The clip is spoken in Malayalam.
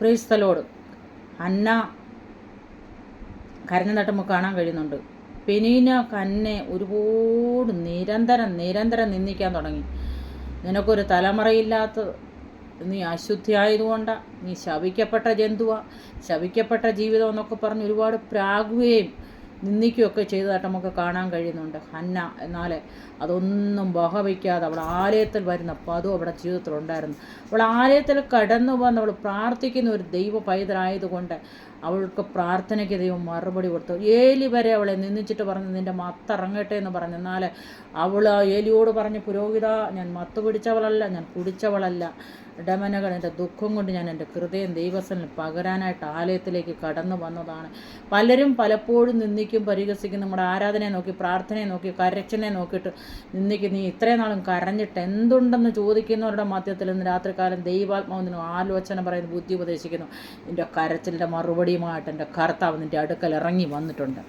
Praise the Lord. ഹന്ന കരഞ്ഞതായിട്ട് നമുക്ക് കാണാൻ കഴിയുന്നുണ്ട്. പെനീന കന്നെ ഒരുപാട് നിരന്തരം നിന്ദിക്കാൻ തുടങ്ങി. നിനക്കൊരു തലമുറയില്ലാത്ത, നീ അശുദ്ധിയായതുകൊണ്ടാണ്, നീ ശപിക്കപ്പെട്ട ജന്തുവാ, ശപിക്കപ്പെട്ട ജീവിതം എന്നൊക്കെ പറഞ്ഞ് ഒരുപാട് പ്രാകുകയും നിന്ദിക്കുകയൊക്കെ ചെയ്തതായിട്ട് നമുക്ക് കാണാൻ കഴിയുന്നുണ്ട് ഹന്ന. എന്നാൽ അതൊന്നും വകവയ്ക്കാതെ അവൾ ആലയത്തിൽ വരുന്ന പദവും അവിടെ ജീവിതത്തിലുണ്ടായിരുന്നു. അവൾ ആലയത്തിൽ കടന്നു വന്ന് അവൾ പ്രാർത്ഥിക്കുന്ന ഒരു ദൈവ പൈതലായതുകൊണ്ട് അവൾക്ക് പ്രാർത്ഥനയ്ക്ക് ദൈവം മറുപടി കൊടുത്തു. ഏലി വരെ അവളെ നിന്ദിച്ചിട്ട് പറഞ്ഞു, നിൻ്റെ മത്തിറങ്ങട്ടെ എന്ന് പറഞ്ഞു. എന്നാൽ അവൾ ഏലിയോട് പറഞ്ഞു, പുരോഹിത, ഞാൻ മത്ത് പിടിച്ചവളല്ല, ഞാൻ കുടിച്ചവളല്ല. ഇടമനകൾ എൻ്റെ ദുഃഖം കൊണ്ട് ഞാൻ എൻ്റെ ഹൃദയം ദൈവസനിൽ പകരാനായിട്ട് ആലയത്തിലേക്ക് കടന്നു വന്നതാണ്. പലരും പലപ്പോഴും നിന്ദിക്കും, പരിഹസിക്കും. നമ്മുടെ ആരാധനയെ നോക്കി, പ്രാർത്ഥനയെ നോക്കി, കരച്ചിനെ നോക്കിയിട്ട് നിന്ദിക്കും. നീ ഇത്രയും നാളും കരഞ്ഞിട്ട് എന്തുണ്ടെന്ന് ചോദിക്കുന്നവരുടെ മധ്യത്തിൽ ഇന്ന് രാത്രികാലം ദൈവാത്മാവിനും ആലോചന പറയുന്ന ബുദ്ധി ഉപദേശിക്കുന്നു. നിൻ്റെ കരച്ചിലിൻ്റെ മറുപടിയുമായിട്ട് എൻ്റെ കർത്താവ് നിൻ്റെ അടുക്കൽ ഇറങ്ങി വന്നിട്ടുണ്ട്.